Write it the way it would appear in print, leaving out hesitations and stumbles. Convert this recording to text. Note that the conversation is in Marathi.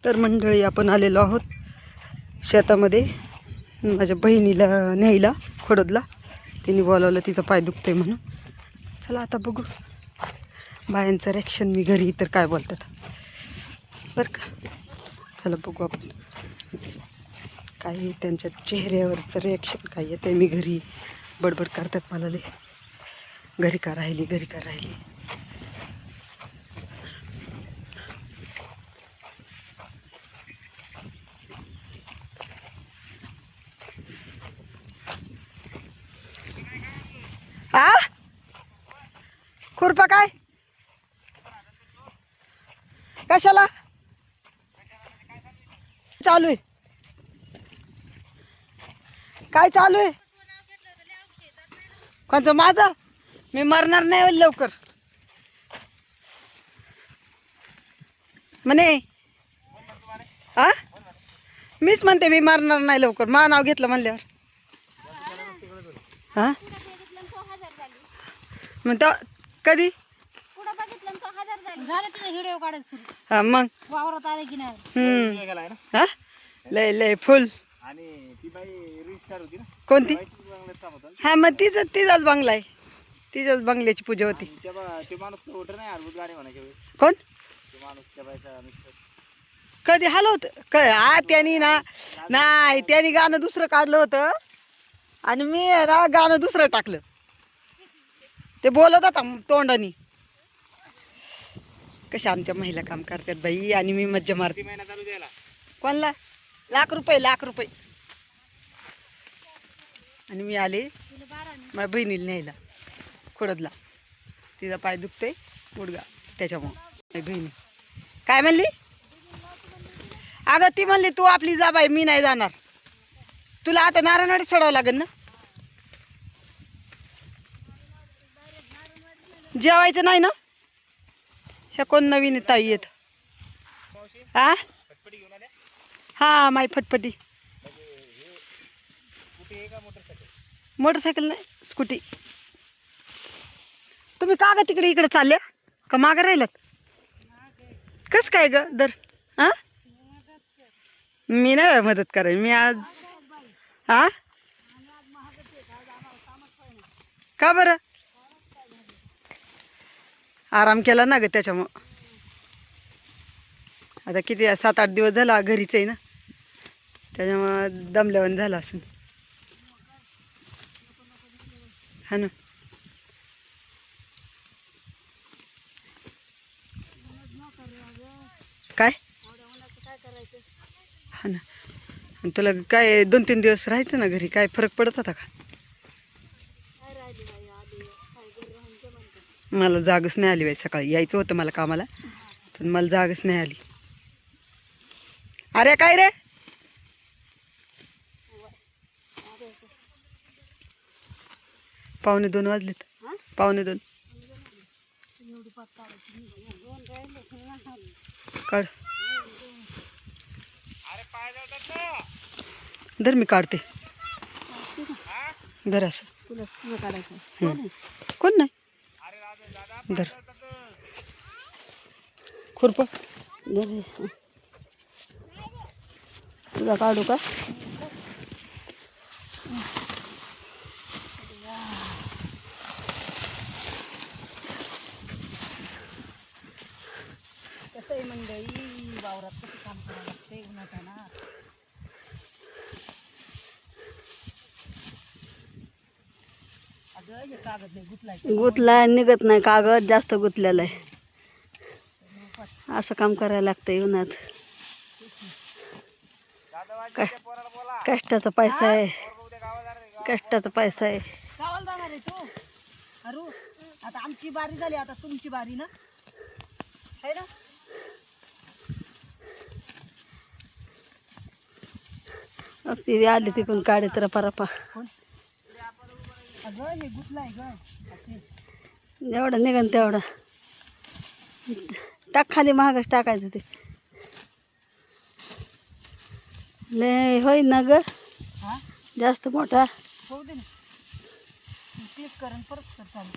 तर मंडळी आपण आलेलो आहोत शेतामध्ये माझ्या बहिणीला न्यायला खोडदला. तिने बोलावलं, तिचा पाय दुखतोय म्हणून. चला आता बघू बायांचं रिॲक्शन मी घरी तर काय बोलतात बरं का. चला बघू आपण काय त्यांच्या चेहऱ्यावरचं रिॲक्शन काय येतं. मी घरी बडबड करतात मला लय, घरी का राहिली घरी का राहिली. आ खुरपा काय कशाला चालू आहे, काय चालू आहे कोणतं माझं. मी मरणार नाही लवकर म्हणे. हा मीच म्हणते मी मरणार नाही लवकर. मा नाव घेतलं म्हणल्यावर हा म्हणतो कधी हा मग हा लय लय फुल. कोणती हा मग तिचाच बंगला आहे, तिचाच बंगल्याची पूजा होती. कोण कधी हलवत हा त्यांनी ना नाही, त्यांनी गाणं दुसरं काढलं होतं आणि मी ना गाणं दुसरं टाकलं. ते बोलत होता तोंडानी. कशा आमच्या महिला काम करतात बाई आणि मी मज्जा मारते. कोणला लाख रुपये आणि मी आले माझ्या बहिणीला न्यायला खोडदला. तिचा पाय दुखतोय गुडगा त्याच्यामुळं. माझी बहिणी काय म्हणली, अगं ती म्हणली तू आपली जा बाई, मी नाही जाणार. तुला आता नारायणवाडी सोडावं लागेल ना. जेवायचं नाही ना. हे कोण नवीन ताई येत हा हा माई फटफटी. मोटरसायकल नाही स्कूटी. तुम्ही का ग तिकडे इकडे चालल्या का मागं राहिलात कस काय ग दर. हा मी नाही मदत करायची मी आज. हा का बरं आराम केला ना ग त्याच्यामुळं. आता किती 7-8 दिवस झाला घरीच आहे ना, त्याच्यामुळं दमल्यावर झालं असं हा ना. काय हा ना. आणि तुला काय 2-3 दिवस राहायचं ना घरी, काय फरक पडत होता का. मला जागच नाही आली बाई. सकाळी यायचं होतं मला कामाला पण मला जागच नाही आली. अरे काय रे 1:45 वाजलेत. 1:45 काढ धर मी काढते धर असं. कोण नाही धर खुरप धर. तुला काढू का. कसं आहे मंडळी वावरात कसं काम करावं लागते उन्हाताना. गुतलाय निघत नाही कागद, जास्त गुतलेला आहे. असं काम करायला लागतंय उन्हात. कष्टाचा पैसा आहे, कष्टाचा पैसा आहे. गावाला जाणार आहे तू अरू. आता आमची बारी झाली, आता तुमची बारी ना है ना. ती आली तिकडून काढे तर रपा जेवढं निघन तेवढं टाक खाली. महागच टाकायचं ते लय होईल ना ग जास्त मोठा. होऊ दे ना क्लिक करून परत चालू.